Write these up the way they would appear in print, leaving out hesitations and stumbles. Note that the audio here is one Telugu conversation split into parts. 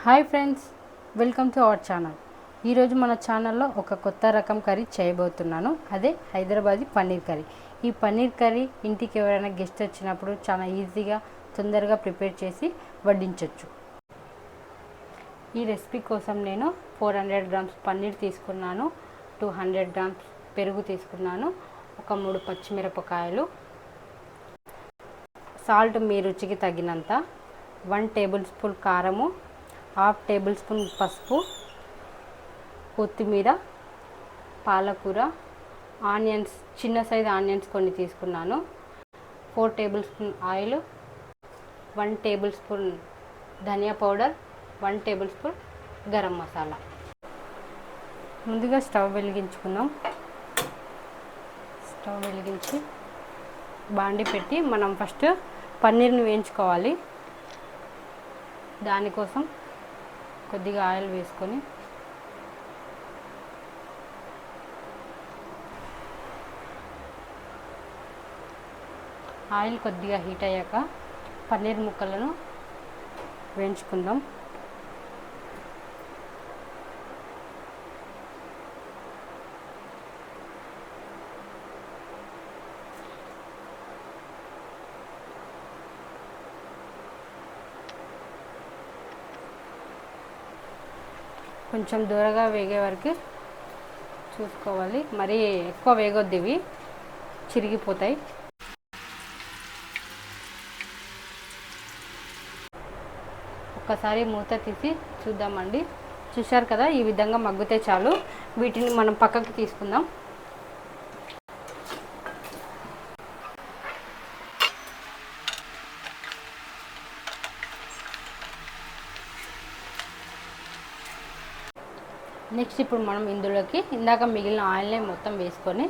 Hi friends, welcome to our channel. ఈరోజు మన ఛానల్లో ఒక కొత్త రకం కర్రీ చేయబోతున్నాను. అదే హైదరాబాదీ పన్నీర్ కర్రీ. ఈ పన్నీర్ కర్రీ ఇంటికి ఎవరైనా గెస్ట్ వచ్చినప్పుడు చాలా ఈజీగా తొందరగా ప్రిపేర్ చేసి వడ్డించవచ్చు. ఈ రెసిపీ కోసం నేను 400 గ్రామ్స్ పన్నీర్ తీసుకున్నాను, 200 గ్రామ్స్ పెరుగు తీసుకున్నాను, ఒక 3 పచ్చిమిరపకాయలు, సాల్ట్ మీ రుచికి తగినంత, 1 టేబుల్ స్పూన్ కారము, 1/2 టేబుల్ స్పూన్ పసుపు, కొత్తిమీర, పాలకూర, ఆనియన్స్, చిన్న సైజు ఆనియన్స్ కొన్ని తీసుకున్నాను, 4 tablespoon oil, 1 tablespoon ధనియా powder, 1 tablespoon garam masala. ముందుగా స్టవ్ వెలిగించుకుందాం. స్టవ్ వెలిగించి బాండి పెట్టి మనం ఫస్ట్ పన్నీర్ని వేయించుకోవాలి. దానికోసం కొద్దిగా ఆయిల్ వేసుకొని ఆయిల్ కొద్దిగా హీట్ అయ్యాక పన్నీర్ ముక్కలను వేయించుకుందాం. కొంచెం దూరగా వేగే వరకు చూసుకోవాలి. మరీ ఎక్కువ వేగొద్దు, ఇవి చిరిగిపోతాయి. ఒక్కసారి మూత తీసి చూద్దామండి. చూశారు కదా, ఈ విధంగా మగ్గితే చాలు. వీటిని మనం పక్కకు తీసుకుందాం. నెక్స్ట్ ఇప్పుడు మనం ఇందులోకి ఇందాక మిగిలిన ఆయిల్ని మొత్తం వేసుకొని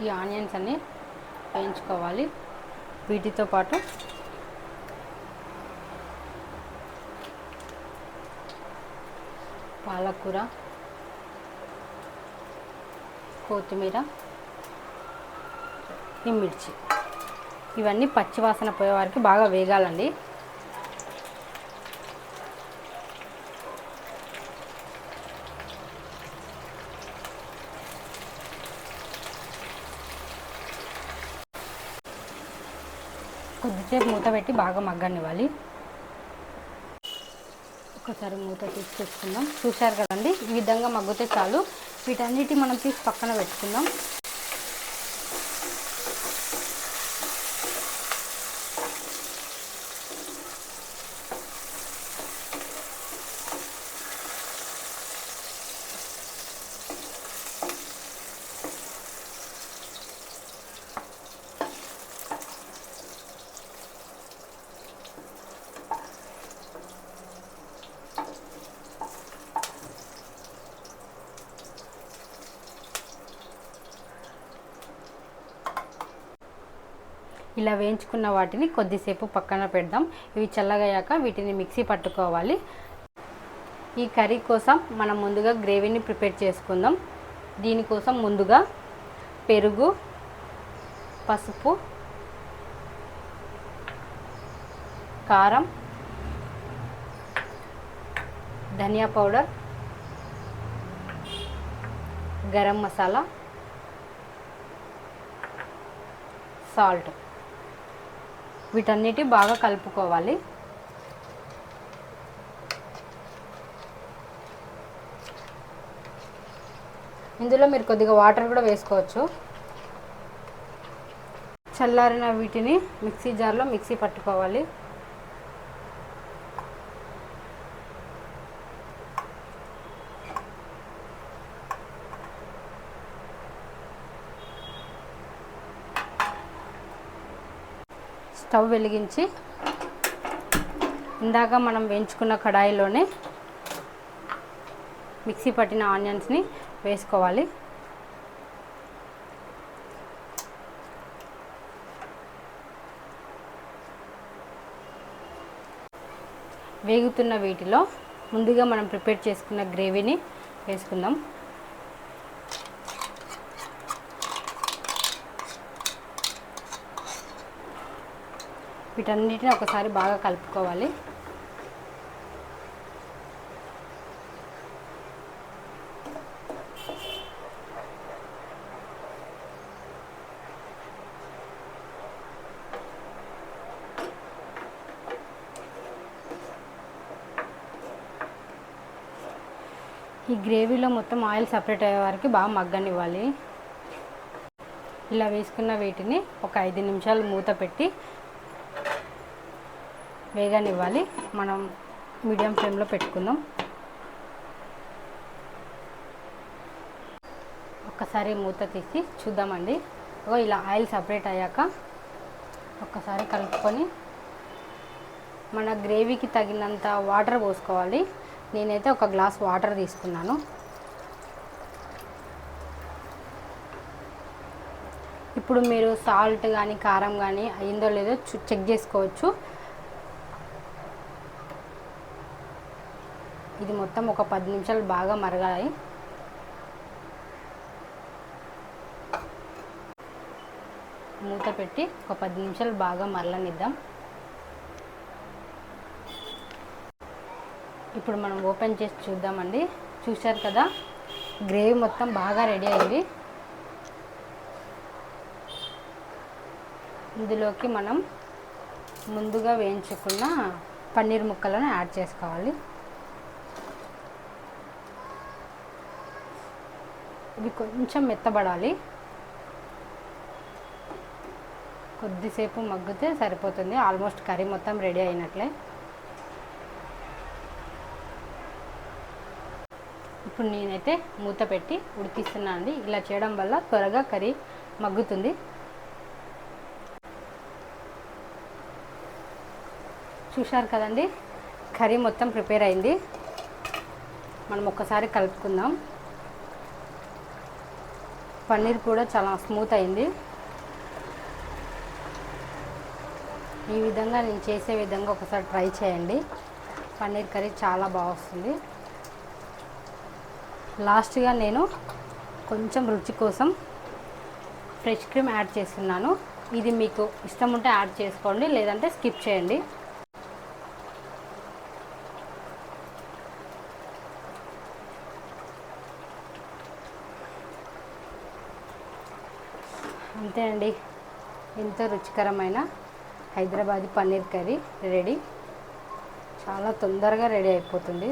ఈ ఆనియన్స్ అన్ని వేయించుకోవాలి. వీటితో పాటు పాలకూర, కొత్తిమీర, ఈ మిర్చి, ఇవన్నీ పచ్చివాసన పోయే వరకు బాగా వేగాలండి. కొద్దిసేపు మూత పెట్టి బాగా మగ్గనివ్వాలి. ఒకసారి మూత తీసి చూసుకుందాం. చూశారు కదండి, ఈ విధంగా మగ్గితే చాలు. వీటన్నిటి మనం తీసి పక్కన పెట్టుకుందాం. ఇలా వేయించుకున్న వాటిని కొద్దిసేపు పక్కన పెడదాం. ఇవి చల్లగయ్యాక వీటిని మిక్సీ పట్టుకోవాలి. ఈ కర్రీ కోసం మనం ముందుగా గ్రేవీని ప్రిపేర్ చేసుకుందాం. దీనికోసం ముందుగా పెరుగు, పసుపు, కారం, ధనియా పౌడర్, గరం మసాలా, సాల్ట్, వీటన్నిటి బాగా కలుపుకోవాలి. ఇందులో మీరు కొద్దిగా వాటర్ కూడా వేసుకోవచ్చు. చల్లారిన వీటిని మిక్సీ జార్లో మిక్సీ పట్టుకోవాలి. స్టవ్ వెలిగించి ఇందాక మనం వేయించుకున్న కడాయిలోనే మిక్సీ పట్టిన ఆనియన్స్ని వేసుకోవాలి. వేగుతున్న వీటిలో ముందుగా మనం ప్రిపేర్ చేసుకున్న గ్రేవీని వేసుకుందాం. వీటన్నిటిని ఒకసారి బాగా కలుపుకోవాలి. ఈ గ్రేవీలో మొత్తం ఆయిల్ సపరేట్ అయ్యే వరకు బాగా మగ్గనివ్వాలి. ఇలా వేసుకున్న వీటిని ఒక 5 నిమిషాలు మూత పెట్టి వేగనివ్వాలి. మనం మీడియం ఫ్లేమ్లో పెట్టుకుందాం. ఒక్కసారి మూత తీసి చూద్దామండి. ఇలా ఆయిల్ సపరేట్ అయ్యాక ఒక్కసారి కలుపుకొని మన గ్రేవీకి తగినంత వాటర్ పోసుకోవాలి. నేనైతే ఒక గ్లాస్ వాటర్ తీసుకున్నాను. ఇప్పుడు మీరు సాల్ట్ కానీ కారం కానీ అయిందో లేదో చెక్ చేసుకోవచ్చు. ఇది మొత్తం ఒక 10 నిమిషాలు బాగా మరగాలి. మూత పెట్టి ఒక 10 నిమిషాలు బాగా మరలనిద్దాం. ఇప్పుడు మనం ఓపెన్ చేసి చూద్దామండి. చూశారు కదా, గ్రేవీ మొత్తం బాగా రెడీ అయింది. ఇందులోకి మనం ముందుగా వేయించుకున్న పన్నీర్ ముక్కలను యాడ్ చేసుకోవాలి. ఇవి కొంచెం మెత్తబడాలి. కొద్దిసేపు మగ్గితే సరిపోతుంది. ఆల్మోస్ట్ కర్రీ మొత్తం రెడీ అయినట్లే. ఇప్పుడు నేనైతే మూత పెట్టి ఉడికిస్తున్నాను అండి. ఇలా చేయడం వల్ల త్వరగా కర్రీ మగ్గుతుంది. చూశారు కదండి, కర్రీ మొత్తం ప్రిపేర్ అయింది. మనం ఒక్కసారి కలుపుకుందాం. పన్నీర్ కూడా చాలా స్మూత్ అయింది. ఈ విధంగా నేను చేసే విధంగా ఒకసారి ట్రై చేయండి. పన్నీర్ కర్రీ చాలా బాగా వస్తుంది. లాస్ట్గా నేను కొంచెం రుచి కోసం ఫ్రెష్ క్రీమ్ యాడ్ చేస్తున్నాను. ఇది మీకు ఇష్టం ఉంటే యాడ్ చేసుకోండి, లేదంటే స్కిప్ చేయండి. అంతే అండి, ఎంతో రుచికరమైన హైదరాబాదీ పన్నీర్ కర్రీ రెడీ. చాలా తొందరగా రెడీ అయిపోతుంది.